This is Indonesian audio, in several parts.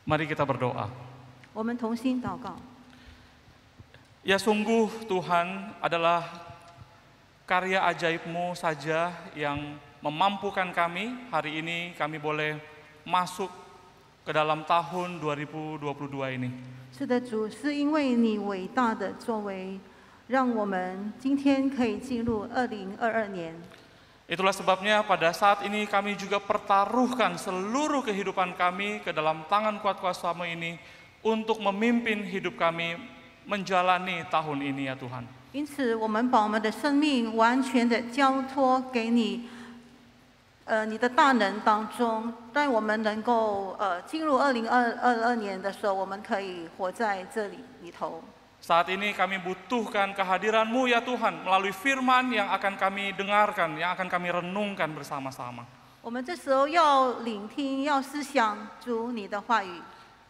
Mari kita berdoa. 我们同心祷告。 Ya sungguh Tuhan adalah karya ajaib-Mu saja yang memampukan kami. Hari ini kami boleh masuk ke dalam tahun 2022 ini. 是的，主，是因为你伟大的作为，让我们今天可以进入2022年。 Itulah sebabnya pada saat ini kami juga pertaruhkan seluruh kehidupan kami ke dalam tangan kuat kuasa-Mu ini untuk memimpin hidup kami menjalani tahun ini ya Tuhan. 因此，我们把我们的生命完全的交托给你，你的大能当中，让我们能够进入2022年的时候，我们可以活在这里头。 Saat ini kami butuhkan kehadiran-Mu ya Tuhan melalui firman yang akan kami dengarkan, yang akan kami renungkan bersama-sama. 我们这时候要聆听，要思想主你的话语。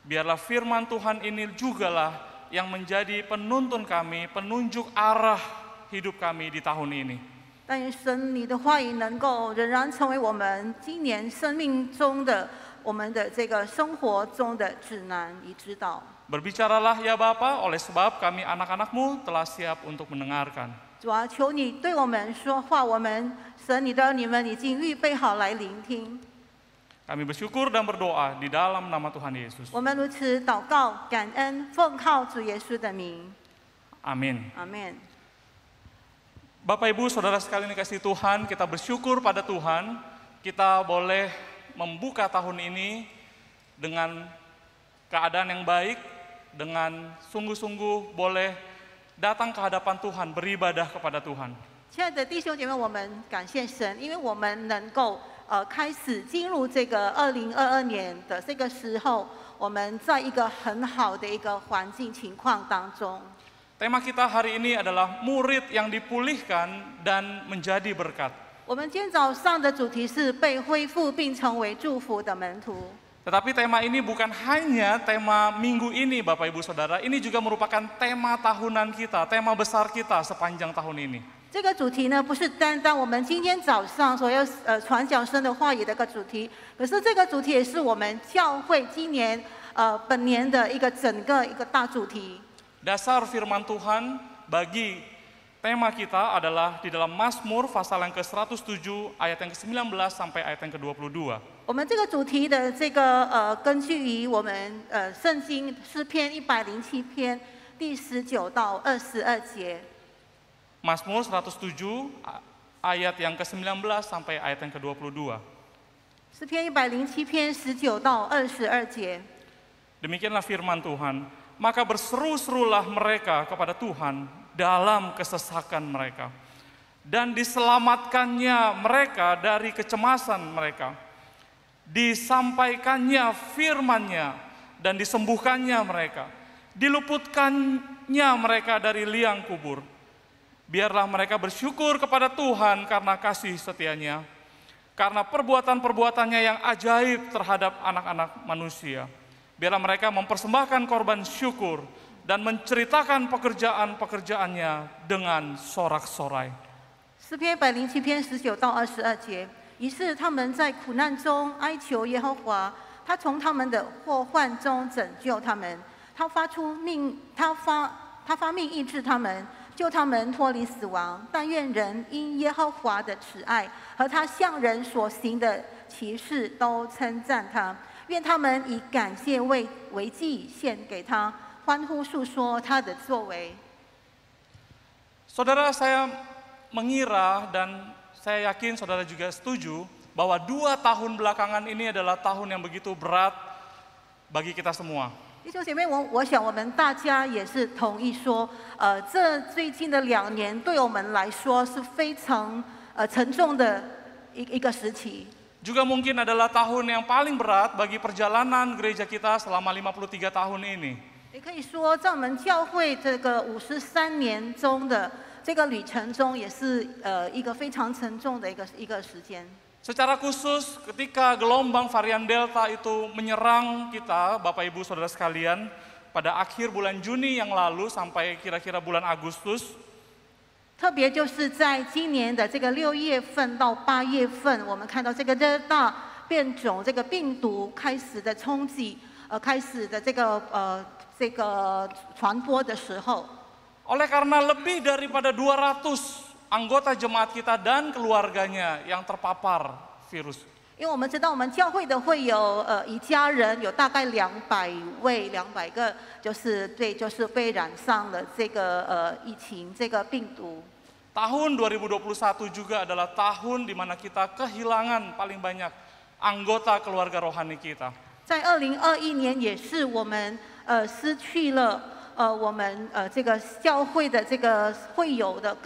Biarlah firman Tuhan ini jugalah yang menjadi penuntun kami, penunjuk arah hidup kami di tahun ini. 但愿神你的话语能够仍然成为我们今年生命中的我们的这个生活中的指南与指导。 Berbicaralah ya Bapa, oleh sebab kami anak-anak-Mu telah siap untuk mendengarkan. 主啊，求你对我们说话，我们神你的儿女们已经预备好来聆听。 Kami bersyukur dan berdoa di dalam nama Tuhan Yesus. 我们如此祷告、感恩，奉靠主耶稣的名。 Amin. 阿门。 Bapak Ibu Saudara sekalian dikasihi Tuhan, kita bersyukur pada Tuhan, kita boleh membuka tahun ini dengan keadaan yang baik, dengan sungguh-sungguh boleh datang ke hadapan Tuhan, beribadah kepada Tuhan. 亲爱的弟兄姐妹，我们感谢神，因为我们能够开始进入这个2022年的这个时候，我们在一个很好的一个环境情况当中。 Tema kita hari ini adalah murid yang dipulihkan dan menjadi berkat. 我们今天早上的主题是被恢复并成为祝福的门徒。 Tetapi tema ini bukan hanya tema minggu ini Bapak Ibu Saudara, ini juga merupakan tema tahunan kita, tema besar kita sepanjang tahun ini. 这个主题呢，不是单单我们今天早上所要传讲神的话语的一个主题，可是这个主题也是我们教会今年本年的一个整个一个大主题。 Dasar firman Tuhan bagi tema kita adalah di dalam Mazmur pasal yang ke-107 ayat yang ke-19 sampai ayat yang ke-22. 我们这个主题的这个根据于我们圣经诗篇107篇第19到22节。 Mazmur 107 ayat yang ke-19 sampai ayat yang ke-22. 诗篇107篇19到22节。 Demikianlah firman Tuhan, maka berseru-serulah mereka kepada Tuhan dalam kesesakan mereka, dan diselamatkannya mereka dari kecemasan mereka. Disampaikannya firman-Nya dan disembuhkannya mereka. Diluputkannya mereka dari liang kubur. Biarlah mereka bersyukur kepada Tuhan karena kasih setia-Nya, karena perbuatan-perbuatannya yang ajaib terhadap anak-anak manusia. Biarlah mereka mempersembahkan korban syukur dan menceritakan pekerjaan-pekerjaannya dengan sorak-sorai. 诗篇107篇19到22节。于是他们在苦难中哀求耶和华，他从他们的祸患中拯救他们，他发命医治他们，救他们脱离死亡。但愿人因耶和华的慈爱和他向人所行的奇事都称赞他。愿他们以感谢为祭献给他，欢呼述说他的作为。 Saudara, saya mengira dan saya yakin saudara juga setuju bahwa 2 tahun belakangan ini adalah tahun yang begitu berat bagi kita semua. 弟兄姐妹，我想我们大家也是同意说，这最近的2年对我们来说是非常沉重的一个时期。 Juga mungkin adalah tahun yang paling berat bagi perjalanan gereja kita selama 53 tahun ini. 也可以说，在我们教会这个53年中的这个旅程中，也是一个非常沉重的一个时间。 Secara khusus ketika gelombang varian Delta itu menyerang kita, Bapak Ibu Saudara sekalian, pada akhir bulan Juni yang lalu sampai kira-kira bulan Agustus, 特别就是在今年的这个6月份到8月份，我们看到这个Delta变种这个病毒开始的冲击，开始的这个传播的时候， Oleh karena lebih daripada 200 anggota jemaat kita dan keluarganya yang terpapar virus. 因为我们知道我们教会的会有一家人有大概200个，就是被染上了这个疫情这个病毒。 Tahun 2021 juga adalah tahun di mana kita kehilangan paling banyak anggota keluarga rohani kita. 在2021年也是我们失去了我们这个教会的这个会友的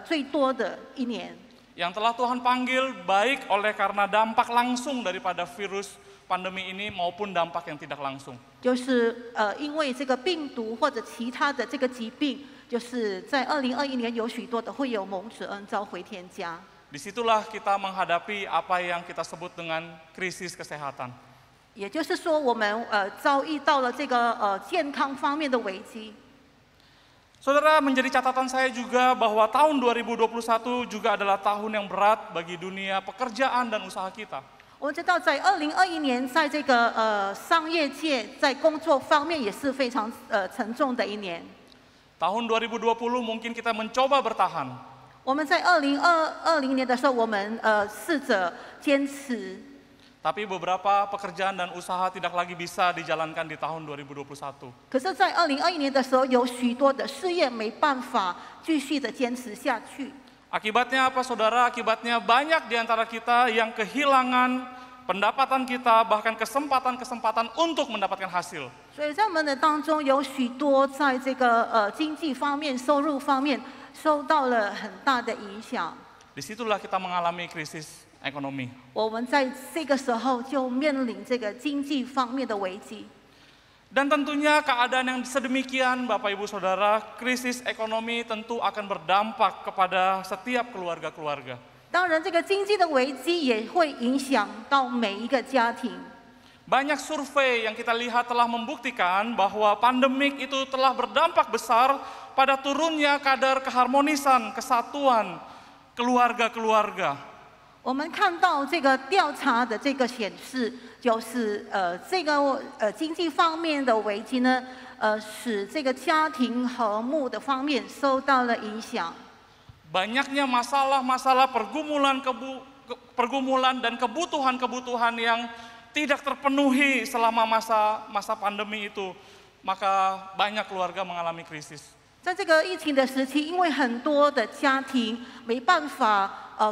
最多的一年。 Yang telah Tuhan panggil baik oleh karena dampak langsung daripada virus pandemi ini maupun dampak yang tidak langsung. 就是因为这个病毒或者其他的这个疾病，就是在2021年有许多的会友蒙主恩召回天家。 Disitulah kita menghadapi apa yang kita sebut dengan krisis kesehatan. 也就是说，我们遭遇到了这个健康方面的危机。 Saudara, menjadi catatan saya juga bahwa tahun 2021 juga adalah tahun yang berat bagi dunia pekerjaan dan usaha kita. 我们知道，在2021年，在这个商业界，在工作方面也是非常沉重的一年。 Tahun 2020 mungkin kita mencoba bertahan. 我们在2020年的时候，我们试着坚持。 Tapi beberapa pekerjaan dan usaha tidak lagi bisa dijalankan di tahun 2021. 可是，在2021年的时候，有许多的事业没办法继续的坚持下去。 Akibatnya apa, saudara? Akibatnya banyak di antara kita yang kehilangan pendapatan kita, bahkan kesempatan-kesempatan untuk mendapatkan hasil. 所以在我们的当中，有许多在这个经济方面、收入方面受到了很大的影响。 Disitulah kita mengalami krisis ekonomi. 我们在这个时候就面临这个经济方面的危机。 Dan tentunya keadaan yang sedemikian, Bapak Ibu Saudara, krisis ekonomi tentu akan berdampak kepada setiap keluarga-keluarga. 当然，这个经济的危机也会影响到每一个家庭。 Banyak survei yang kita lihat telah membuktikan bahwa pandemik itu telah berdampak besar pada turunnya kadar keharmonisan, kesatuan keluarga-keluarga. 我们看到这个调查的这个显示，就是这个经济方面的危机呢，使这个家庭和睦的方面受到了影响。 Banyaknya masalah-masalah pergumulan dan kebutuhan-kebutuhan yang tidak terpenuhi selama masa pandemi itu, maka banyak keluarga mengalami krisis. 在这个疫情的时期，因为很多的家庭没办法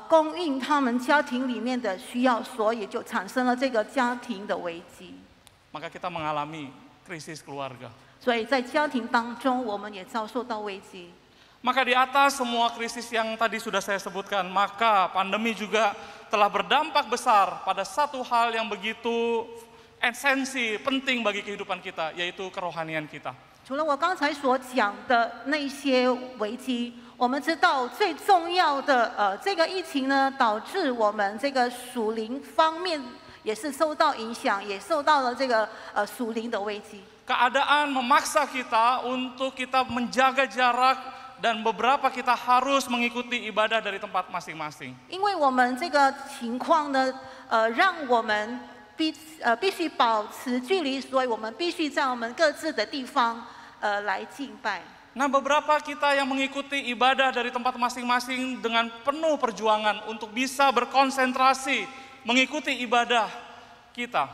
供应他们家庭里面的需要，所以就产生了这个家庭的危机。 Maka kita mengalami krisis keluarga. 所以在家庭当中，我们也遭受到危机。 Maka di atas semua krisis yang tadi sudah saya sebutkan, maka pandemi juga telah berdampak besar pada satu hal yang begitu esensi, penting bagi kehidupan kita, yaitu kerohanian kita. 除了我刚才所讲的那些危机，我们知道最重要的这个疫情呢，导致我们这个属灵方面也是受到影响，也受到了这个属灵的危机。 Keadaan memaksa kita untuk kita menjaga jarak dan beberapa kita harus mengikuti ibadah dari tempat masing-masing. 因为我们这个情况呢，让我们必须保持距离，所以我们必须在我们各自的地方来敬拜。 Nah, beberapa kita yang mengikuti ibadah dari tempat masing-masing dengan penuh perjuangan untuk bisa berkonsentrasi mengikuti ibadah kita.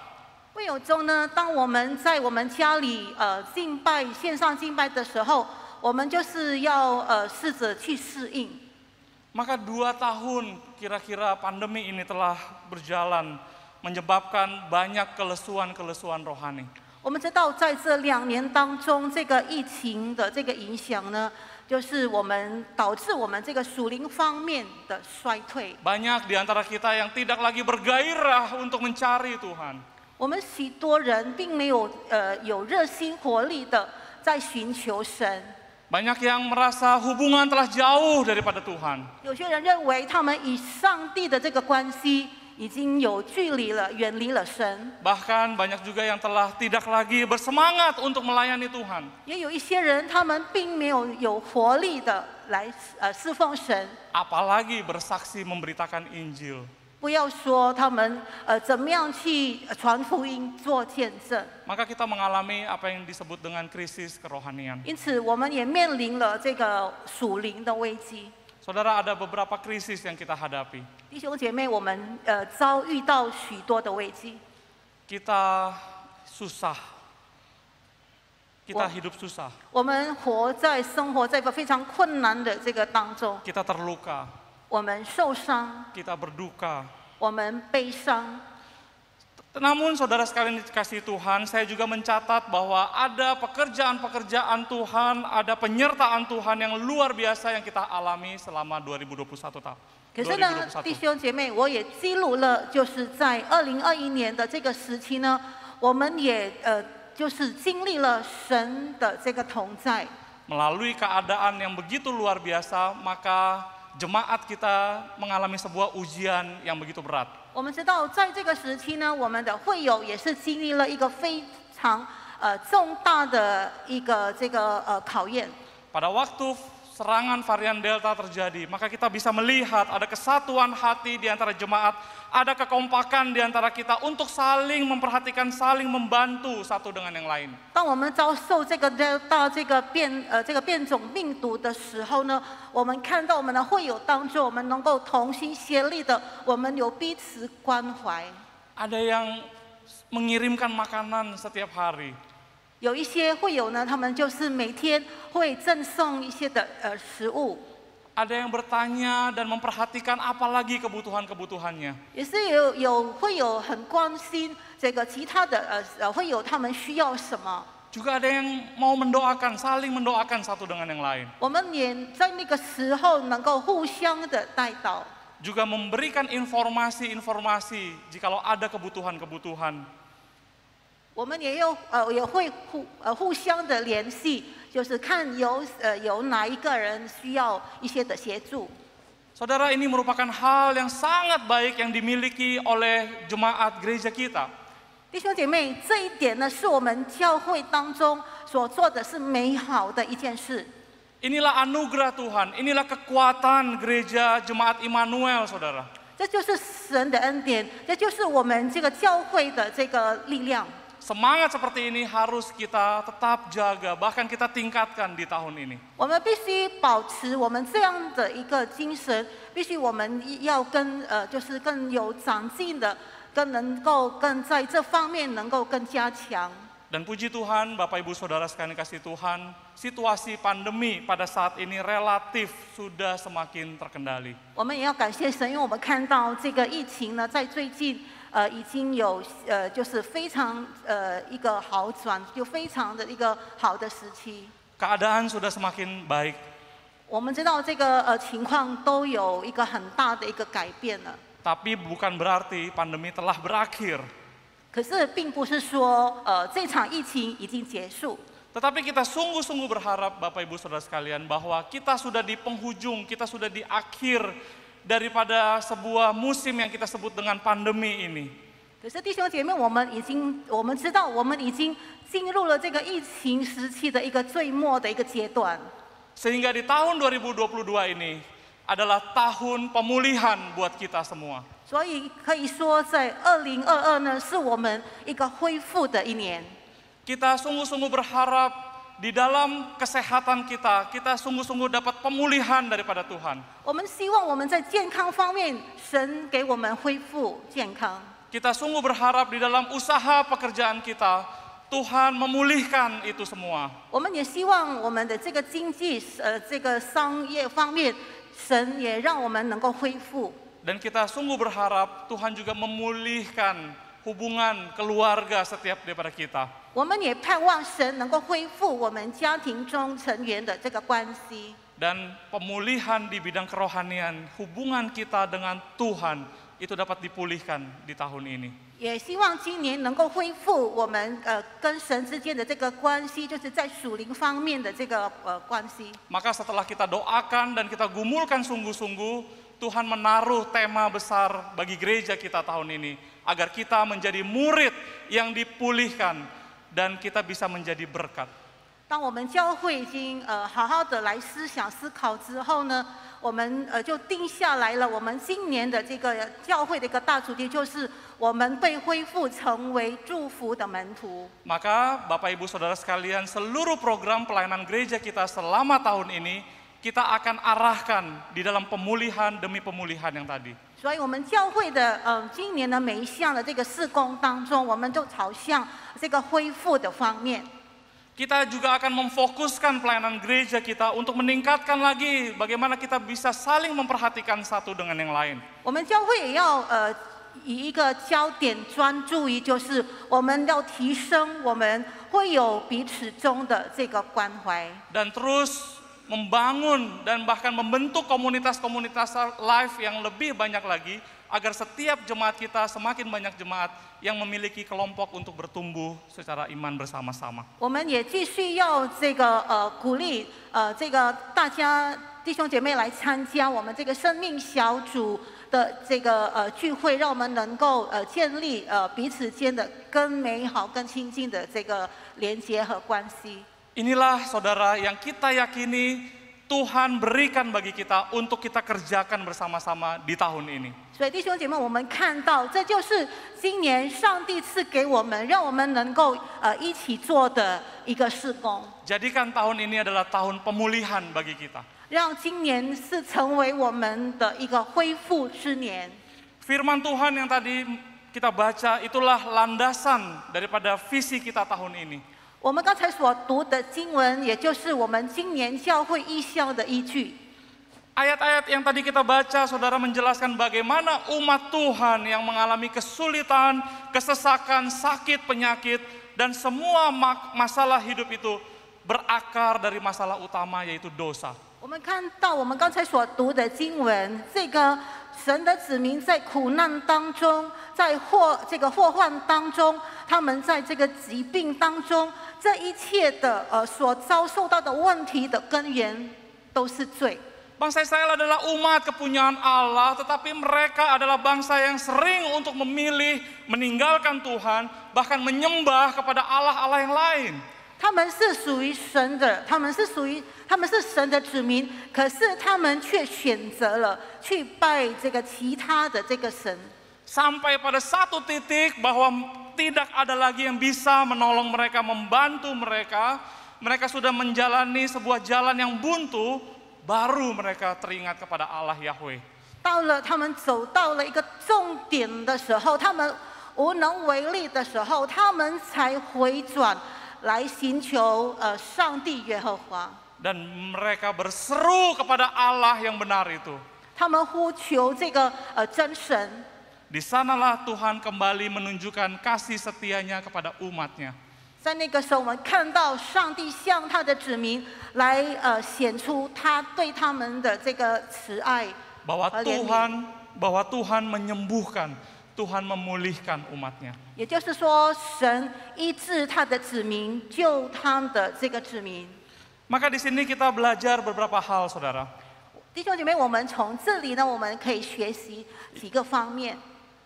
会友中呢，当我们在我们家里敬拜线上敬拜的时候，我们就是要试着去适应。 Maka 2 tahun kira-kira pandemi ini telah berjalan menyebabkan banyak kelesuan-kelesuan rohani. 我们知道，在这2年当中，这个疫情的这个影响呢，就是导致我们这个属灵方面的衰退。 Banyak di antara kita yang tidak lagi bergairah untuk mencari Tuhan. 我们许多人并没有有热心活力的在寻求神。 Banyak yang merasa hubungan telah jauh daripada Tuhan. 有些人认为他们与上帝的这个关系已经有距离了，远离了神。 Bahkan banyak juga yang telah tidak lagi bersemangat untuk melayani Tuhan. 也有一些人，他们并没有活力的来侍奉神， Apalagi bersaksi memberitakan Injil. 不要说他们怎么样去传福音、做见证。 maka kita mengalami apa yang disebut dengan krisis kerohanian. 因此，我们也面临了这个属灵的危机。 Saudara, ada beberapa krisis yang kita hadapi. 弟兄姐妹，我们遭遇到许多的危机， Kita susah, kita hidup susah, 我们生活在一个非常困难的这个当中， kita terluka, 我们受伤， kita berduka. 我们悲伤。 Namun saudara sekalian dikasihi Tuhan, saya juga mencatat bahwa ada pekerjaan-pekerjaan Tuhan, ada penyertaan Tuhan yang luar biasa yang kita alami selama 2021 tahun. 可是呢，弟兄姐妹，我也记录了，就是在2021年的这个时期呢，我们也就是经历了神的这个同在。 Melalui keadaan yang begitu luar biasa, maka jemaat kita mengalami sebuah ujian yang begitu berat. 我们知道，在这个时期呢，我们的会友也是经历了一个非常重大的一个考验。 Pada waktu serangan varian Delta terjadi, maka kita bisa melihat ada kesatuan hati di antara jemaat, ada kekompakan di antara kita untuk saling memperhatikan, saling membantu satu dengan yang lain. 当我们遭受这个 Delta 这个变种病毒的时候呢，我们看到我们的会友当中，我们能够同心协力的，我们有彼此关怀。 Ada yang mengirimkan makanan setiap hari. 有一些会友呢，他们就是每天会赠送一些的食物。 Ada yang bertanya dan memperhatikan apalagi kebutuhan-kebutuhannya. 也是会友很关心这个其他的会友他们需要什么。 Juga ada yang mau mendoakan, saling mendoakan satu dengan yang lain. 我们也在那个时候能够互相的带祷。 Juga memberikan informasi-informasi jikalau ada kebutuhan-kebutuhan. 我们也会互相的联系，就是看有哪一个人需要一些的协助。 Saudara, ini merupakan hal yang sangat baik yang dimiliki oleh jemaat gereja kita. 弟兄姐妹，这一点呢，是我们教会当中所做的是美好的一件事。 Inilah anugerah Tuhan, inilah kekuatan gereja jemaat Immanuel, saudara. 这就是神的恩典，这就是我们这个教会的这个力量。 Semangat seperti ini harus kita tetap jaga, bahkan kita tingkatkan di tahun ini. 我们必须保持我们这样的一个精神，必须我们要就是更有长进的，更在这方面能够更加强。 Dan puji Tuhan, Bapak Ibu Saudara sekalian kasih Tuhan, situasi pandemi pada saat ini relatif sudah semakin terkendali. 我们也要感谢神，因为我们看到这个疫情呢，在最近已经有就是非常一个好转，就非常的一个好的时期。 Keadaan sudah semakin baik. 我们知道这个情况都有一个很大的一个改变了。 Tapi bukan berarti pandemi telah berakhir. 可是并不是说这场疫情已经结束。 Tetapi kita sungguh-sungguh berharap Bapak Ibu Saudara sekalian bahwa kita sudah di penghujung, kita sudah di akhir daripada sebuah musim yang kita sebut dengan pandemi ini. 可是弟兄姐妹，我们知道我们已经进入了这个疫情时期的一个最末的一个阶段。 Sehingga di tahun 2022 ini adalah tahun pemulihan buat kita semua. 所以可以说，在2022呢，是我们一个恢复的一年。 Kita sungguh-sungguh berharap di dalam kesehatan kita, kita sungguh-sungguh dapat pemulihan daripada Tuhan. 我们希望我们在健康方面，神给我们恢复健康。 Kita sungguh berharap di dalam usaha pekerjaan kita, Tuhan memulihkan itu semua. 我们也希望我们的这个经济这个商业方面，神也让我们能够恢复。 Dan kita sungguh berharap Tuhan juga memulihkan hubungan keluarga setiap daripada kita. 我们也盼望神能够恢复我们家庭中成员的这个关系。 Dan pemulihan di bidang kerohanian, hubungan kita dengan Tuhan itu dapat dipulihkan di tahun ini. 也希望今年能够恢复我们跟神之间的这个关系，就是在属灵方面的这个关系。 Maka setelah kita doakan dan kita gumulkan sungguh-sungguh, Tuhan menaruh tema besar bagi gereja kita tahun ini, agar kita menjadi murid yang dipulihkan dan kita bisa menjadi berkat. 当我们教会已经好好的来思考之后呢，我们就定下来了，我们今年的这个教会的一个大主题就是我们被恢复成为祝福的门徒。 Maka Bapak Ibu Saudara sekalian, seluruh program pelayanan gereja kita selama tahun ini kita akan arahkan di dalam pemulihan demi pemulihan yang tadi. 所以我们教会的今年的每一项的这个事工当中，我们都朝向这个恢复的方面。 Kita juga akan memfokuskan pelayanan gereja kita untuk meningkatkan lagi bagaimana kita bisa saling memperhatikan satu dengan yang lain. 我们教会也要以一个焦点专注于，就是我们要提升我们会有彼此中的这个关怀。 Dan terus membangun dan bahkan membentuk komunitas-komunitas live yang lebih banyak lagi agar setiap jemaat kita semakin banyak jemaat yang memiliki kelompok untuk bertumbuh secara iman bersama-sama. 我们也继续要这个鼓励这个大家弟兄姐妹来参加我们这个生命小组的这个聚会，让我们能够建立彼此间的更美好、更亲近的这个连结和关系。 Inilah saudara yang kita yakini Tuhan berikan bagi kita untuk kita kerjakan bersama-sama di tahun ini. 所以弟兄姐妹，我们看到这就是今年上帝赐给我们，让我们能够一起做的一个事工。 Jadikan tahun ini adalah tahun pemulihan bagi kita. 让今年是成为我们的一个恢复之年。 Firman Tuhan yang tadi kita baca itulah landasan daripada visi kita tahun ini. 我们刚才所读的经文，也就是我们今年教会意向的依据。 Ayat-ayat yang tadi kita baca, saudara menjelaskan bagaimana umat Tuhan yang mengalami kesulitan, kesesakan, sakit, penyakit, dan semua masalah hidup itu berakar dari masalah utama yaitu dosa. 我们看到我们刚才所读的经文，这个神的子民在苦难当中，在这个祸患当中，他们在这个疾病当中，这一切的所遭受到的问题的根源都是罪。 Bangsa Israel adalah umat kepunyaan Allah, tetapi mereka adalah bangsa yang sering untuk memilih meninggalkan Tuhan, bahkan menyembah kepada Allah-Allah yang lain. 他们是属于神的，他们是神的子民，可是他们却选择了去拜这个其他的这个神。 Sampai pada satu titik bahwa tidak ada lagi yang bisa menolong mereka, membantu mereka. Mereka sudah menjalani sebuah jalan yang buntu. Baru mereka teringat kepada Allah Yahweh. 到了他们走到了一个重点的时候，他们无能为力的时候，他们才回转来寻求上帝耶和华。 Dan mereka berseru kepada Allah yang benar itu. 他们呼求这个真神。 Di sanalah Tuhan kembali menunjukkan kasih setianya kepada umatnya. 在那个时候，我们看到上帝向他的子民来显出他对他们的这个慈爱 bahwa 和怜悯。 Tuhan menyembuhkan, Tuhan memulihkan umatnya. 也就是说，神医治他的子民，救他们的这个子民。 Maka di sini kita belajar beberapa hal, saudara. 弟兄姐妹，我们从这里呢，我们可以学习几个方面。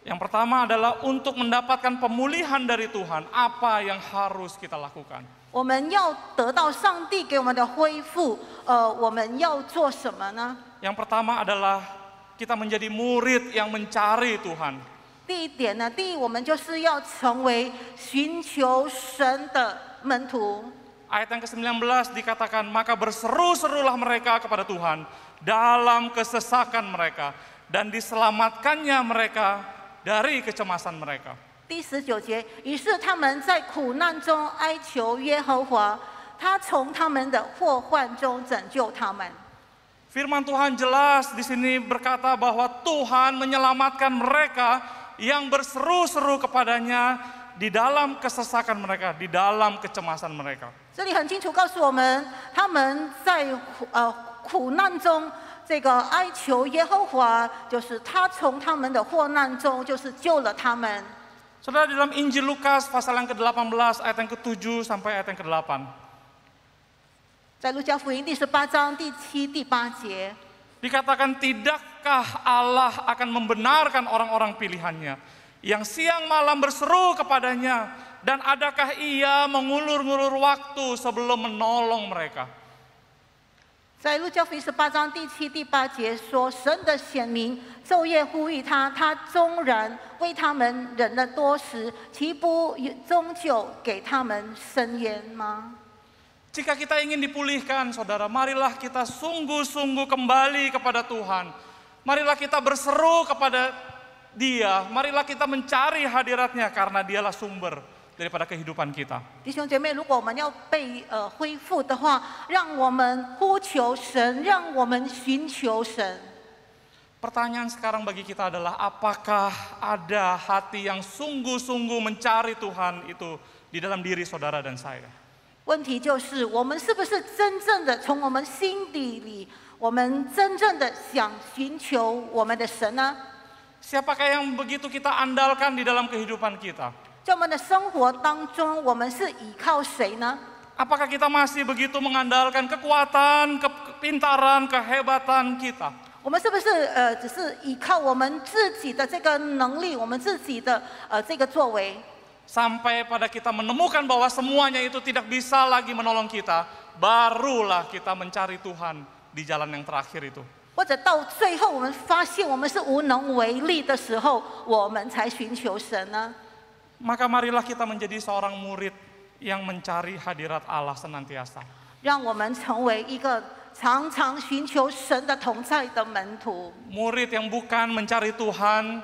Yang pertama adalah untuk mendapatkan pemulihan dari Tuhan, apa yang harus kita lakukan? 我们要得到上帝给我们的恢复，我们要做什么呢？ Yang pertama adalah kita menjadi murid yang mencari Tuhan. 第一点呢，我们就是要成为寻求神的门徒。 Ayat yang ke-19 dikatakan, maka berseru-serulah mereka kepada Tuhan dalam kesesakan mereka dan diselamatkannya mereka dari kecemasan mereka. 第19节，于是他们在苦难中哀求耶和华，他从他们的祸患中拯救他们。 Firman Tuhan jelas di sini berkata bahwa Tuhan menyelamatkan mereka yang berseru-seru kepadanya di dalam kesesakan mereka, di dalam kecemasan mereka. 这里很清楚告诉我们，他们在苦难中。 这个哀求耶和华，就是他从他们的祸难中，就是救了他们。 Saudara, dalam Injil Lukas pasal yang ke-18 ayat yang ke-7 sampai ayat yang ke-8. 在路加福音第18章第7、第8节， dikatakan, tidakkah Allah akan membenarkan orang-orang pilihannya yang siang malam berseru kepadanya, dan adakah ia mengulur-ngulur waktu sebelum menolong mereka? 在路加福音18章第7、第8节说，神的显明昼夜呼吁他，他纵然为他们忍了多时，岂不终究给他们伸冤吗？ Jika kita ingin dipulihkan, saudara, marilah kita sungguh-sungguh kembali kepada Tuhan. Marilah kita berseru kepada Dia, marilah kita mencari hadirat-Nya karena Dialah sumber daripada kehidupan kita. 弟兄姐妹，如果我们要被恢复的话，让我们呼求神，让我们寻求神。 Pertanyaan sekarang bagi kita adalah apakah ada hati yang sungguh-sungguh mencari Tuhan itu di dalam diri saudara dan saya? 问题就是，我们是不是真正的从我们心底里，我们真正的想寻求我们的神呢？ Siapakah yang begitu kita andalkan di dalam kehidupan kita? 在我们的生活当中，我们是依靠谁呢？ Apakah kita masih begitu mengandalkan kekuatan, kepintaran, kehebatan kita? 我们是不是只是依靠我们自己的这个能力，我们自己的这个作为？ Sampai pada kita menemukan bahwa semuanya itu tidak bisa lagi menolong kita, barulah kita mencari Tuhan di jalan yang terakhir itu. 或者到最后我们发现我们是无能为力的时候，我们才寻求神呢？ Maka marilah kita menjadi seorang murid yang mencari hadirat Allah senantiasa. 让我们成为一个常常寻求神的同在的门徒。 Murid yang bukan mencari Tuhan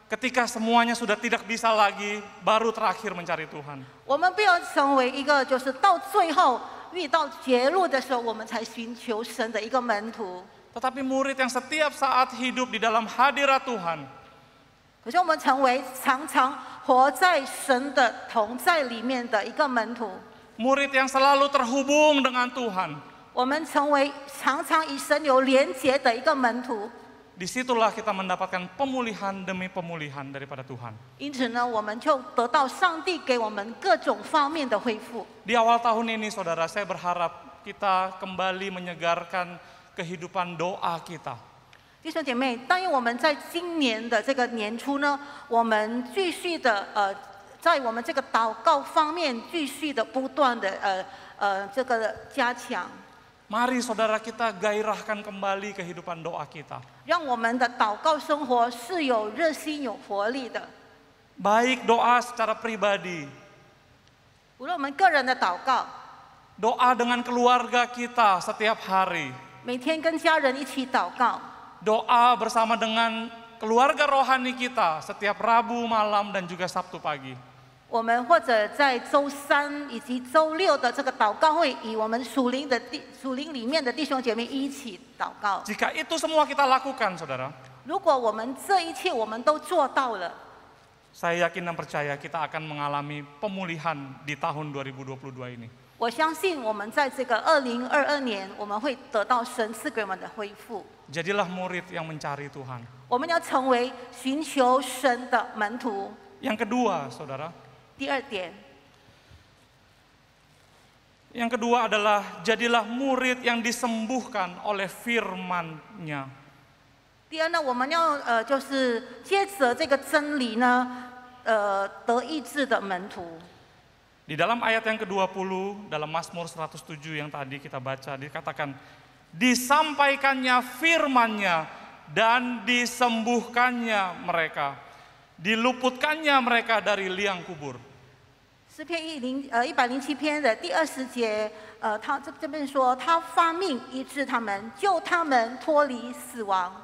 ketika semuanya sudah tidak bisa lagi, baru terakhir mencari Tuhan. 我们不要成为一个就是到最后遇到绝路的时候，我们才寻求神的一个门徒。 Tetapi murid yang setiap saat hidup di dalam hadirat Tuhan. 可是我们成为常常活在神的同在里面的一个门徒。 Murid yang selalu terhubung dengan Tuhan. 我们成为常常与神有连结的一个门徒。 Disitulah kita mendapatkan pemulihan demi pemulihan daripada Tuhan. 因此呢，我们就得到上帝给我们各种方面的恢复。 Di awal tahun ini, saudara, saya berharap kita kembali menyegarkan kehidupan doa kita. 弟兄姐妹，但愿我们在今年的这个年初呢，我们继续的在我们这个祷告方面继续的不断的这个加强。 Mari saudara kita gairahkan kembali kehidupan doa kita. 让我们的祷告生活是有热心、有活力的。 Baik doa secara pribadi, 无论我们个人的祷告， doa dengan keluarga kita setiap hari, 每天跟家人一起祷告， doa bersama dengan keluarga rohani kita setiap Rabu malam dan juga Sabtu pagi. 我们或者在周3以及周6的这个祷告会，与我们属灵里面的弟兄姐妹一起祷告。 Jika itu semua kita lakukan, saudara, 如果我们这一切我们都做到了， saya yakin dan percaya kita akan mengalami pemulihan di tahun 2022 ini. 我相信我们在这个2022年，我们会得到神赐给我们的恢复。 Jadilah murid yang mencari Tuhan. 我们要成为寻求神的门徒。 Yang kedua, saudara, 第二点， yang kedua adalah jadilah murid yang disembuhkan oleh firman-Nya. 第二呢，我们要就是接着这个真理呢，得医治的门徒。 Di dalam ayat yang ke-20 dalam Mazmur 107 yang tadi kita baca dikatakan disampaikannya firman-Nya dan disembuhkannya mereka, diluputkannya mereka dari liang kubur. 诗篇107篇的第20节，他这边说，他发命医治他们，救他们脱离死亡。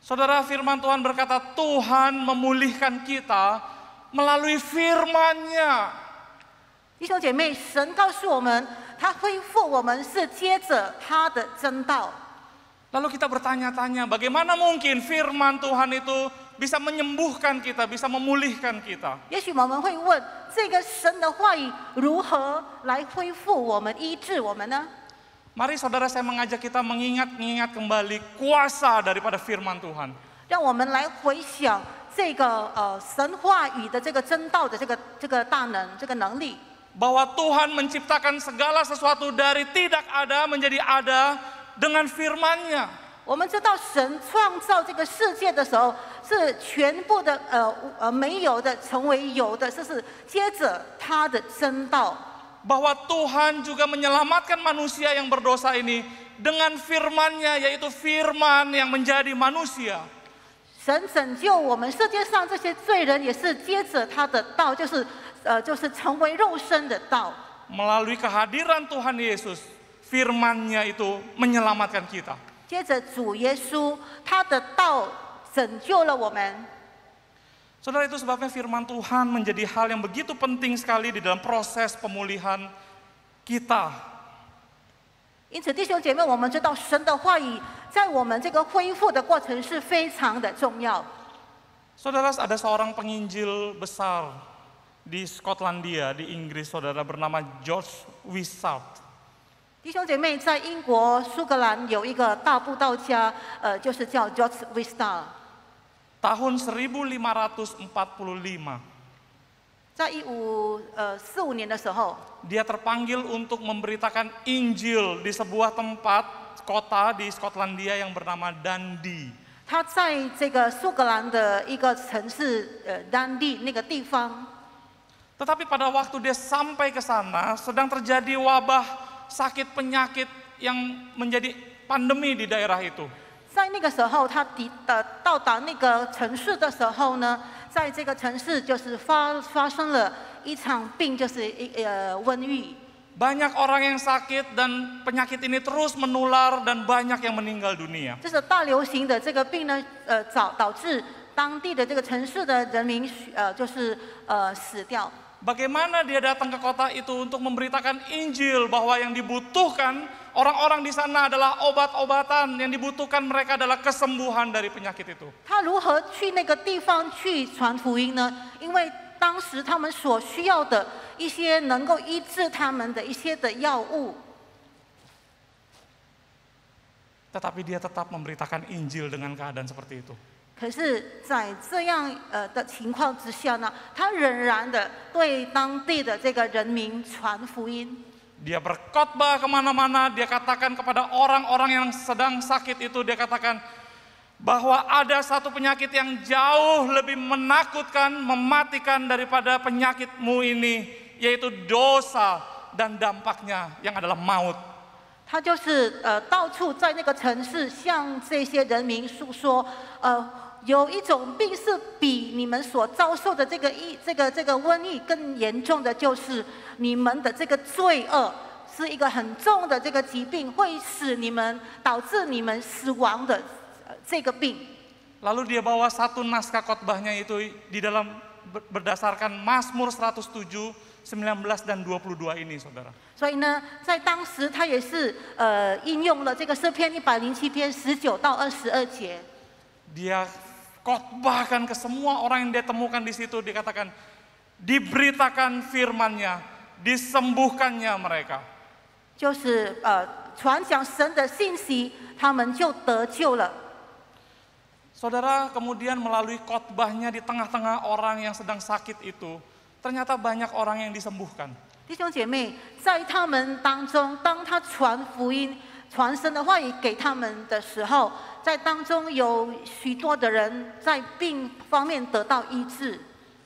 Saudara, firman Tuhan berkata Tuhan memulihkan kita melalui firman-Nya. 弟兄姐妹，神告诉我们，他恢复我们是接着他的真道。 Lalu kita bertanya-tanya, bagaimana mungkin firman Tuhan itu bisa menyembuhkan kita, bisa memulihkan kita? 也许我们会问，这个神的话语如何来恢复我们、医治我们呢？ Mari saudara, saya mengajak kita mengingat kembali kuasa daripada firman Tuhan. 让我们来回想这个神话语的这个真道的这个大能、这个能力。 Bahwa Tuhan menciptakan segala sesuatu dari tidak ada menjadi ada dengan firman-Nya. 我们知道神创造这个世界的时候，是全部的没有的成为有的，这是接着他的真道。 Bahwa Tuhan juga menyelamatkan manusia yang berdosa ini dengan firman-Nya, yaitu firman yang menjadi manusia. 神拯救我们世界上这些罪人，也是接着他的道，就是成为肉身的道。 Melalui kehadiran Tuhan Yesus, firman-Nya itu menyelamatkan kita. 接着主耶稣，他的道拯救了我们。 Saudara, itu sebabnya firman Tuhan menjadi hal yang begitu penting sekali di dalam proses pemulihan kita. 因此，弟兄姐妹，我们知道神的话语在我们这个恢复的过程是非常的重要。 Saudara, ada seorang penginjil besar di Skotlandia, di Inggris, saudara, bernama George Wishart. 弟兄姐妹，在英国苏格兰有一个大布道家，就是叫 George Wishart。 Tahun 1545, 在1545年的时候， dia terpanggil untuk memberitakan Injil di sebuah tempat kota di Skotlandia yang bernama Dundee. 他在这个苏格兰的一个城市丹地那个地方。 Tetapi pada waktu dia sampai ke sana, sedang terjadi wabah sakit penyakit yang menjadi pandemi di daerah itu. 在那个时候，他到达那个城市的时候呢，在这个城市就是发生了一场病，就是瘟疫。 Banyak orang yang sakit dan penyakit ini terus menular dan banyak yang meninggal dunia. 这是大流行的这个病呢，导致当地的这个城市的人民死掉。 Bagaimana dia datang ke kota itu untuk memberitakan Injil bahwa yang dibutuhkan orang-orang di sana adalah obat-obatan, yang dibutuhkan mereka adalah kesembuhan dari penyakit itu. 他如何去那个地方去传福音呢？因为当时他们所需要的一些能够医治他们的一些的药物。 Tetapi dia tetap memberitakan Injil dengan keadaan seperti itu. 可是，在这样的情况之下呢，他仍然的对当地的这个人民传福音。 Dia berkhotbah kemana-mana, dia katakan kepada orang-orang yang sedang sakit itu, dia katakan bahwa ada satu penyakit yang jauh lebih menakutkan, mematikan daripada penyakitmu ini, yaitu dosa dan dampaknya yang adalah maut. 他就是到处在那个城市向这些人民诉说，有一种病是比你们所遭受的这个瘟疫更严重的，就是你们的这个罪恶是一个很重的这个疾病，会导致你们死亡的这个病。 Lalu dia bawa satu naskah khotbahnya itu di dalam berdasarkan Mazmur 107, 19 dan 22 ini, saudara. 所以呢，在当时他也是应用了这个诗篇107篇19到22节。 Dia khotbahkan ke semua orang yang dia temukan di situ, dikatakan diberitakan firman-Nya, disembuhkannya mereka. 就是传讲神的信息，他们就得救了。 Saudara, kemudian melalui khotbahnya di tengah-tengah orang yang sedang sakit itu, ternyata banyak orang yang disembuhkan. 弟兄姐妹，在他们当中，当他传福音、传神的话语给他们的时候，在当中有许多的人在病方面得到医治。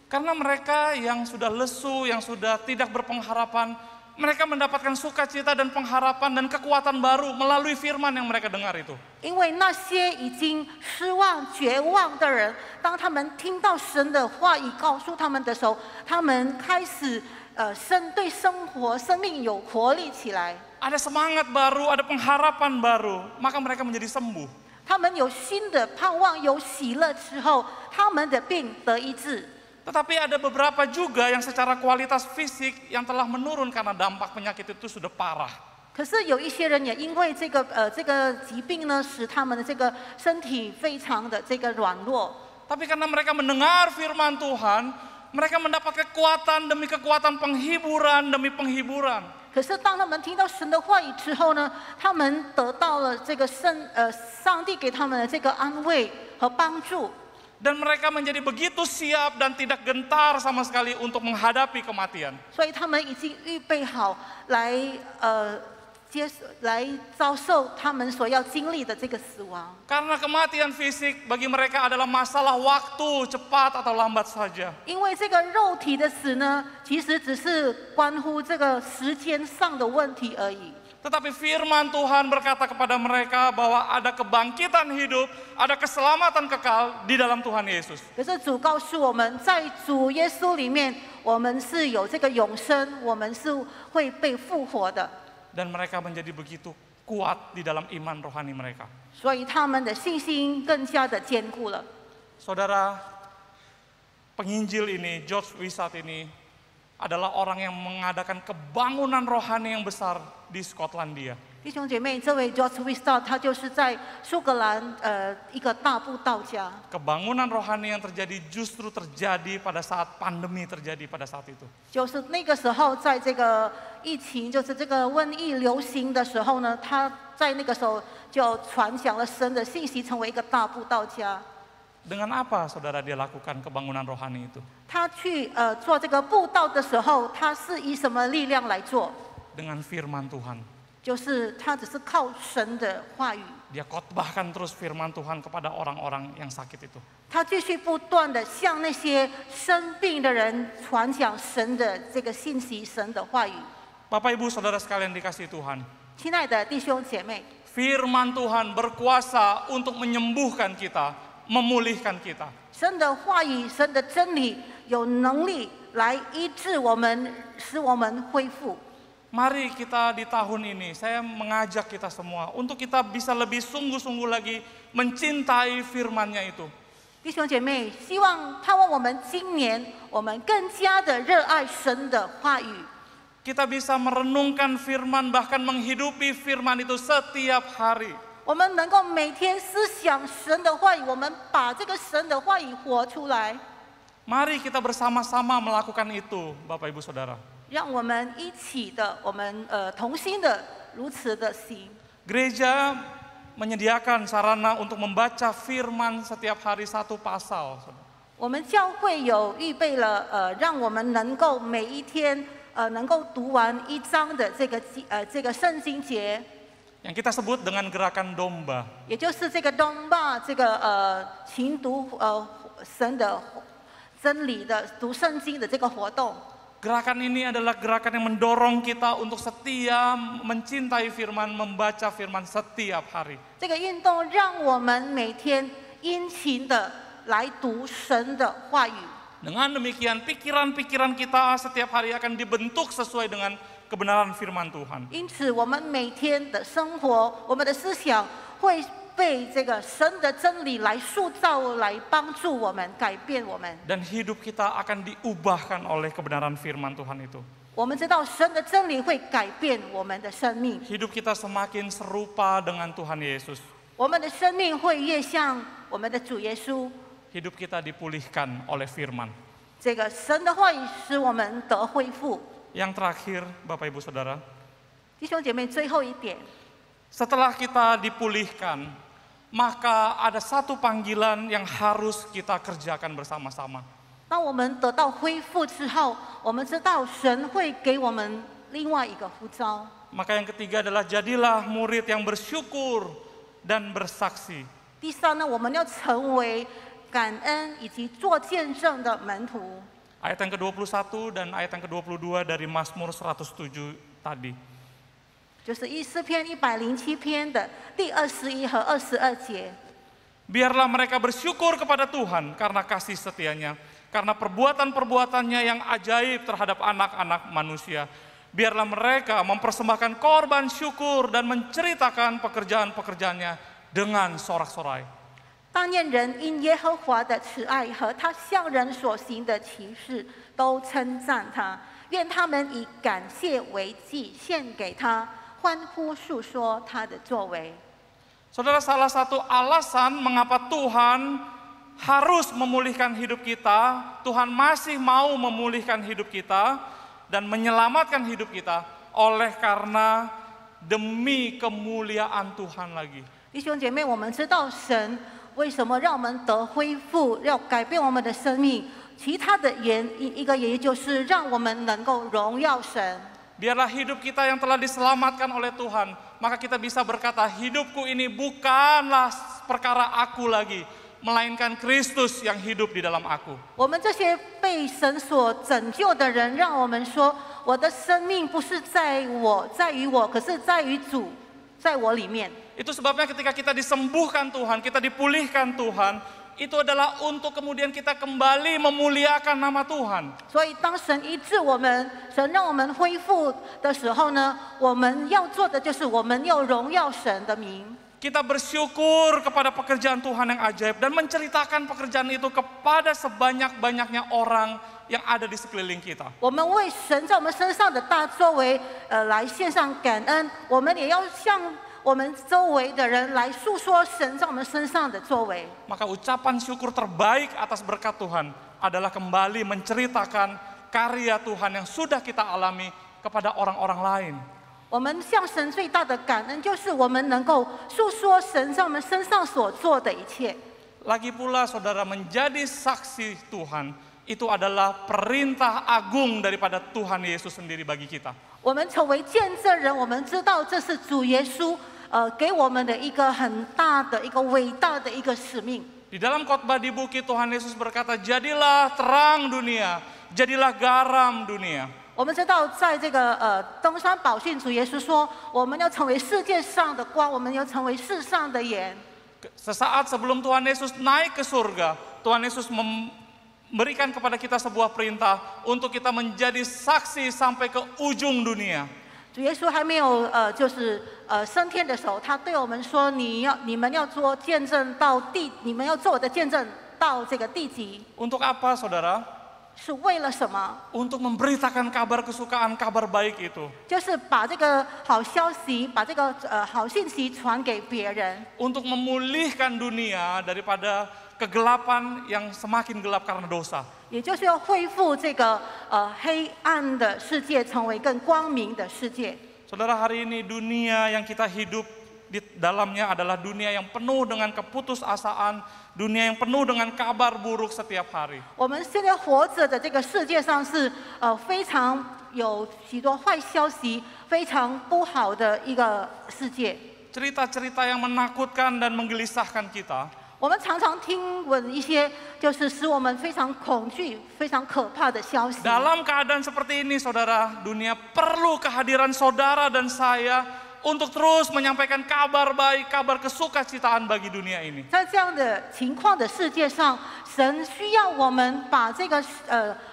Karena mereka yang sudah lesu, yang sudah tidak berpengharapan, mereka mendapatkan sukacita dan pengharapan dan kekuatan baru melalui firman yang mereka dengar itu. 因为那些已经失望、绝望的人，当他们听到神的话语告诉他们的时候，他们开始对生活、生命有活力起来。 Ada semangat baru, ada pengharapan baru, maka mereka menjadi sembuh. 他们有新的盼望，有喜乐之后，他们的病得医治。 Tetapi ada beberapa juga yang secara kualitas fisik yang telah menurun karena dampak penyakit itu sudah parah. 可是有一些人也因为这个疾病呢，使他们的这个身体非常的这个软弱。 Tapi karena mereka mendengar firman Tuhan, mereka mendapat kekuatan demi kekuatan, penghiburan demi penghiburan. 可是当他们听到神的话语之后呢，他们得到了这个上帝给他们的这个安慰和帮助。 Dan mereka menjadi begitu siap dan tidak gentar sama sekali untuk menghadapi kematian. 所以他们已经预备好来遭受他们所要经历的这个死亡。 Karena kematian fisik bagi mereka adalah masalah waktu, cepat atau lambat saja. 因为这个肉体的死呢，其实只是关乎这个时间上的问题而已。Tetapi firman Tuhan berkata kepada mereka bahwa ada kebangkitan hidup, ada keselamatan kekal di dalam Tuhan Yesus. 可是主告诉我们，在主耶稣里面，我们是有这个永生，我们是会被复活的。 Dan mereka menjadi begitu kuat di dalam iman rohani mereka. 所以他们的信心更加的坚固了。 Saudara, penginjil ini, George Wishart ini adalah orang yang mengadakan kebangunan rohani yang besar di Skotlandia. 弟兄姐妹，这位 George Wishart 他就是在苏格兰一个大布道家。 Kebangunan rohani yang terjadi justru terjadi pada saat pandemi terjadi pada saat itu. 就是那个时候，在这个疫情，就是这个瘟疫流行的时候呢，他在那个时候就传讲了神的信息，成为一个大布道家。 Dengan apa saudara dia lakukan kebangunan rohani itu? 他去做这个布道的时候，他是以什么力量来做？ Dengan firman Tuhan. 就是他只是靠神的话语， Dia khotbahkan terus firman Tuhan kepada orang-orang yang sakit itu. 他继续不断的向那些生病的人传讲神的这个信息，神的话语。 Bapak Ibu Saudara sekalian dikasihi Tuhan. 亲爱的弟兄姐妹， Firman Tuhan berkuasa untuk menyembuhkan kita, memulihkan kita. 神的话语、神的真理有能力来医治我们，使我们恢复。 Mari kita di tahun ini, saya mengajak kita semua untuk kita bisa lebih sungguh-sungguh lagi mencintai firman-Nya itu. 弟兄姐妹，盼望我们今年我们更加的热爱神的话语， Kita bisa merenungkan firman, bahkan menghidupi firman itu setiap hari. 我们能够每天思想神的话语，我们把这个神的话语活出来。 Mari kita bersama-sama melakukan itu, Bapak Ibu Saudara. 让我们一起的，我们同心的如此的行。 Gereja menyediakan sarana untuk membaca firman setiap hari satu pasal. 我们教会有预备了让我们能够每一天能够读完一章的这个圣经节， Yang kita sebut dengan gerakan domba. 也就是这个东巴这个勤读神的真理的读圣经的这个活动。 Gerakan ini adalah gerakan yang mendorong kita untuk setia mencintai firman, membaca firman setiap hari. 这个运动让我们每天殷勤的来读神的话语。 Dengan demikian pikiran-pikiran kita setiap hari akan dibentuk sesuai dengan kebenaran firman Tuhan. 因此，我们每天的生活，我们的思想会被这个神的真理来塑造，来帮助我们，改变我们。 Dan hidup kita akan diubahkan oleh kebenaran firman Tuhan itu. 我们知道神的真理会改变我们的生命， Hidup kita semakin serupa dengan Tuhan Yesus. 我们的生命会越像我们的主耶稣。 Hidup kita dipulihkan oleh firman. 这个神的话语使我们得恢复。 Yang terakhir, Bapak Ibu Saudara, 弟兄姐妹，最后一点， setelah kita dipulihkan, maka ada satu panggilan yang harus kita kerjakan bersama-sama. 当我们得到恢复之后，我们知道神会给我们另外一个呼召。 Maka yang ketiga adalah jadilah murid yang bersyukur dan bersaksi. 第三呢，我们要成为感恩以及做见证的门徒。 Ayat yang ke-21 dan ayat yang ke-22 dari Mazmur 107 tadi. 就是诗篇107篇的第21和22节。 Biarlah mereka bersyukur kepada Tuhan karena kasih setianya, karena perbuatan-perbuatannya yang ajaib terhadap anak-anak manusia. Biarlah mereka mempersembahkan korban syukur dan menceritakan pekerjaan-pekerjaannya dengan sorak-sorai. 但愿人因耶和华的慈爱和他向人所行的奇事都称赞他，愿他们以感谢为祭献给他，欢呼述说他的作为。 Saudara, salah satu alasan mengapa Tuhan harus memulihkan hidup kita, Tuhan masih mau memulihkan hidup kita dan menyelamatkan hidup kita oleh karena demi kemuliaan Tuhan lagi. 弟兄姐妹，我们知道神为什么让我们得恢复，要改变我们的生命。其他的一个原因就是让我们能够荣耀神。 Biarlah hidup kita yang telah diselamatkan oleh Tuhan, maka kita bisa berkata, hidupku ini bukanlah perkara aku lagi, melainkan Kristus yang hidup di dalam aku. 我们这些被神所拯救的人，让我们说，我的生命不是在于我，可是在于主，在我里面。 Itu sebabnya ketika kita disembuhkan Tuhan, kita dipulihkan Tuhan, itu adalah untuk kemudian kita kembali memuliakan nama Tuhan. 所以当神医治我们，神让我们恢复的时候呢，我们要做的就是我们要荣耀神的名。 Kita bersyukur kepada pekerjaan Tuhan yang ajaib dan menceritakan pekerjaan itu kepada sebanyak-banyaknya orang yang ada di sekeliling kita. 我们为神在我们身上的大作为，来献上感恩。我们也要向我们周围的人来诉说神在我们身上的作为。 Maka ucapan syukur terbaik atas berkat Tuhan adalah kembali menceritakan karya Tuhan yang sudah kita alami kepada orang-orang lain. 我们向神最大的感恩，就是我们能够诉说神在我们身上所做的一切。 Lagi pula saudara, menjadi saksi Tuhan itu adalah perintah agung daripada Tuhan Yesus sendiri bagi kita. 我们成为见证人，我们知道这是主耶稣给我们的一个很大的、一个伟大的一个使命。 Di dalam khotbah di bukit Tuhan Yesus berkata, jadilah terang dunia, jadilah garam dunia. 我们知道，在这个登山宝训，主耶稣说，我们要成为世界上的光，我们要成为世上的盐。 Sesaat sebelum Tuhan Yesus naik ke surga, Tuhan Yesus memberikan kepada kita sebuah perintah untuk kita menjadi saksi sampai ke ujung dunia. 主耶稣还没有升天的时候，他对我们说：“你们要做见证到地，你们要做我的见证到这个地极。” Untuk apa, saudara? 是为了什么？ Untuk memberitakan kabar kesukaan, kabar baik itu. 就是把这个好消息，把这个好信息传给别人。 Untuk memulihkan dunia daripada kegelapan yang semakin gelap karena dosa. 也就是要恢复这个黑暗的世界，成为更光明的世界。 Saudara, hari ini dunia yang kita hidup di dalamnya adalah dunia yang penuh dengan keputusasaan, dunia yang penuh dengan kabar buruk setiap hari. 我们现在活着的这个世界上是非常有许多坏消息，非常不好的一个世界。 Cerita-cerita yang menakutkan dan menggelisahkan kita. 我们常常听闻一些就是使我们非常恐惧、非常可怕的消息。 Dalam keadaan seperti ini, saudara, dunia perlu kehadiran saudara dan saya untuk terus menyampaikan kabar baik, kabar kesukacitaan bagi dunia ini. 在这样的情况的世界上，神需要我们把这个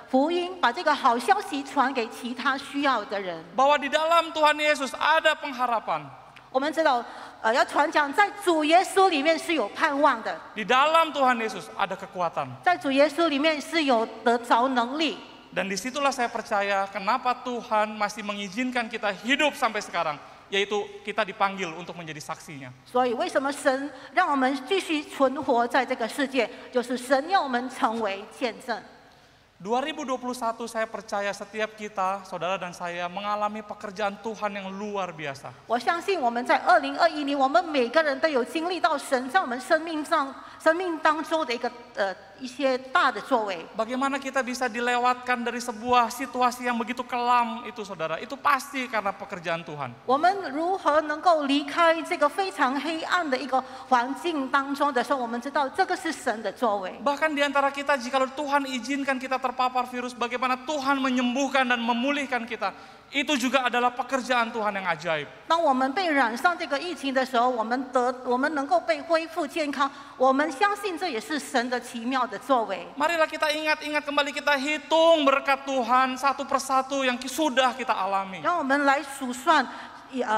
福音，把这个好消息传给其他需要的人。 Bahwa di dalam Tuhan Yesus ada pengharapan. 我们知道，要传讲在主耶稣里面是有盼望的， Di dalam Tuhan Yesus ada kekuatan. 在主耶稣里面是有得着能力。 Dan disitulah saya percaya kenapa Tuhan masih mengizinkan kita hidup sampai sekarang. Yaitu kita dipanggil untuk menjadi saksinya. 所以，为什么神让我们继续存活在这个世界？就是神要我们成为见证。 2021 saya percaya setiap kita, saudara dan saya mengalami pekerjaan Tuhan yang luar biasa. 我相信我们在2021年，我们每个人都有经历到神在我们生命当中的一些大的作为。 Bagaimana kita bisa dilewatkan dari sebuah situasi yang begitu kelam itu, saudara? Itu pasti karena pekerjaan Tuhan. 我们如何能够离开这个非常黑暗的一个环境当中的时候，我们知道这个是神的作为。 Bahkan di antara kita, jika Tuhan izinkan kita terpapar virus, bagaimana Tuhan menyembuhkan dan memulihkan kita, itu juga adalah pekerjaan Tuhan yang ajaib. 当我们被染上这个疫情的时候，我们能够被恢复健康，我们相信这也是神的奇妙的作为。 Marilah kita ingat kembali, kita hitung berkat Tuhan satu persatu yang sudah kita alami. 让我们来数算，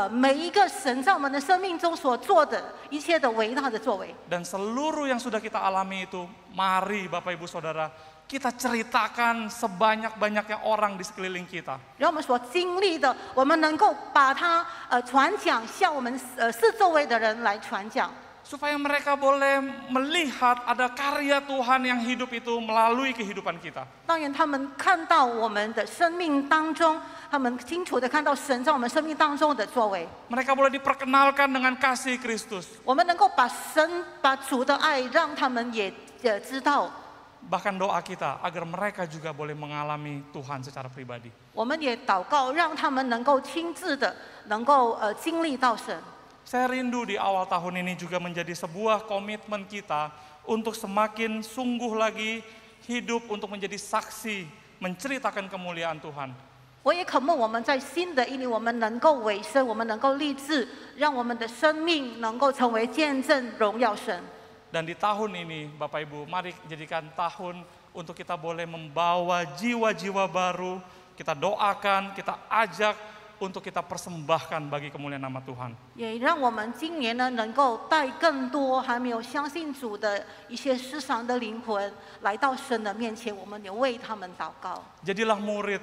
每一个神在我们的生命中所做的一切的伟大的作为。 Dan seluruh yang sudah kita alami itu, mari Bapak Ibu Saudara, kita ceritakan sebanyak-banyaknya orang di sekeliling kita. 让我们所经历的，我们能够把它传讲，向我们四周围的人来传讲。 Supaya mereka boleh melihat ada karya Tuhan yang hidup itu melalui kehidupan kita. 当然，他们看到我们的生命当中，他们清楚的看到神在我们生命当中的作为。 Mereka boleh diperkenalkan dengan kasih Kristus. 我们能够把主的爱让他们也知道。 Bahkan doa kita agar mereka juga boleh mengalami Tuhan secara pribadi. 我们也祷告，让他们能够亲自的，能够经历到神。 Saya rindu di awal tahun ini juga menjadi sebuah komitmen kita untuk semakin sungguh lagi hidup untuk menjadi saksi, menceritakan kemuliaan Tuhan. 我也渴慕我们在新的一年，我们能够委身，我们能够立志，让我们的生命能够成为见证荣耀神。 Dan di tahun ini, Bapak Ibu, mari jadikan tahun untuk kita boleh membawa jiwa-jiwa baru, kita doakan, kita ajak untuk kita persembahkan bagi kemuliaan nama Tuhan. 也让我们今年呢，能够带更多还没有相信主的一些失丧的灵魂来到神的面前，我们也为他们祷告。 Jadilah murid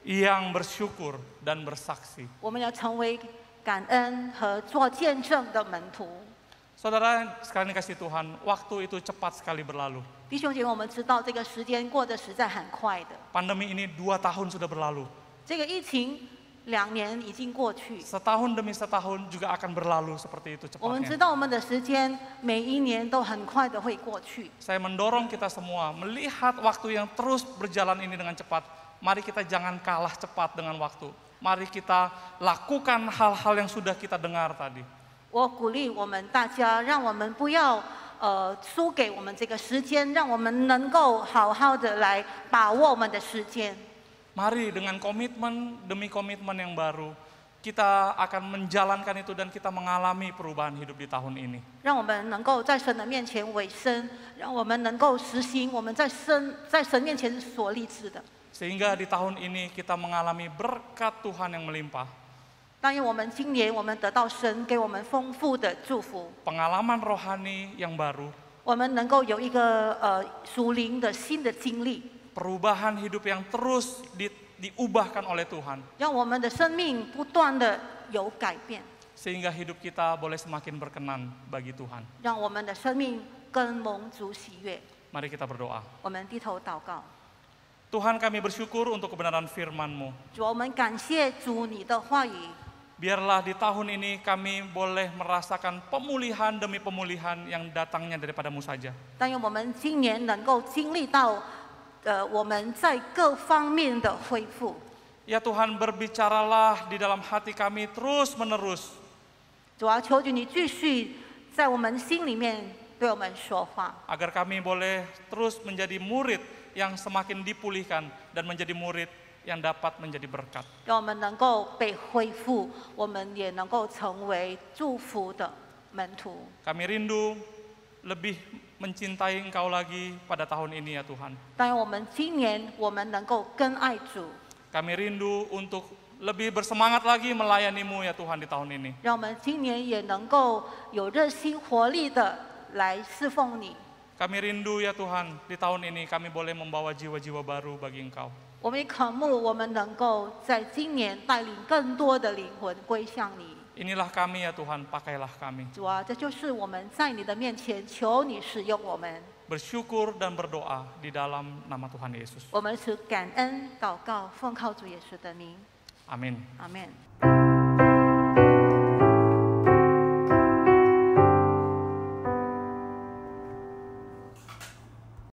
yang bersyukur dan bersaksi. 我们要成为感恩和做见证的门徒。 Saudara sekalian kasih Tuhan, waktu itu cepat sekali berlalu. 弟兄姐妹，我们知道这个时间过得实在很快的。 Pandemi ini 2 tahun sudah berlalu. 这个疫情2年已经过去， Setahun demi setahun juga akan berlalu seperti itu 我们知 cepatnya. 道我们的时间每一年都很快的会过去。 Saya mendorong kita semua melihat waktu yang terus berjalan ini dengan cepat. Mari kita jangan kalah cepat dengan waktu. Mari kita lakukan hal-hal yang sudah kita dengar tadi. 我鼓励我们大家，让我们不要输给我们这个时间，让我们能够好好的来把握我们的时间。 Mari dengan komitmen demi komitmen yang baru, kita akan menjalankan itu dan kita mengalami perubahan hidup di tahun ini. 让我们能够在神的面前委身，让我们能够实行我们在神面前所立志的。 Sehingga di tahun ini kita mengalami berkat Tuhan yang melimpah. 但愿我们今年我们得到神给我们丰富的祝福， Pengalaman rohani yang baru, 我们能够有一个属灵的新的经历， perubahan hidup yang terus diubahkan oleh Tuhan. 让我们的生命不断的有改变， Sehingga hidup kita boleh semakin berkenan bagi Tuhan. 让我们的生命更蒙主喜悦。 Mari kita berdoa. 我们低头祷告， Tuhan, kami bersyukur untuk kebenaran firman-Mu. 主，我们感谢主你的话语。 Biarlah di tahun ini kami boleh merasakan pemulihan demi pemulihan yang datangnya daripada-Mu saja. 但愿我们今年能够经历到，我们在各方面的恢复。 Ya Tuhan, berbicaralah di dalam hati kami terus-menerus. 主啊，求主你继续在我们心里面对我们说话， Agar kami boleh terus menjadi murid yang semakin dipulihkan dan menjadi murid yang dapat menjadi berkat. 让我们能够被恢复，我们也能够成为祝福的门徒。 Kami rindu lebih mencintai Engkau lagi pada tahun ini ya Tuhan. 但愿我们今年我们能够更爱主， Kami rindu untuk lebih bersemangat lagi melayani-Mu ya Tuhan di tahun ini. 让我们今年也能够有热心活力的来侍奉你。 Kami rindu ya Tuhan, di tahun ini kami boleh membawa jiwa-jiwa baru bagi Engkau. 我们也渴慕我们能够在今年带领更多的灵魂归向你。 Inilah kami ya Tuhan, pakailah kami. 主啊，这就是我们在你的面前求你使用我们。 Bersyukur dan berdoa di dalam nama Tuhan Yesus. 我们是感恩祷告，奉靠主耶稣的名， Amin. 阿门。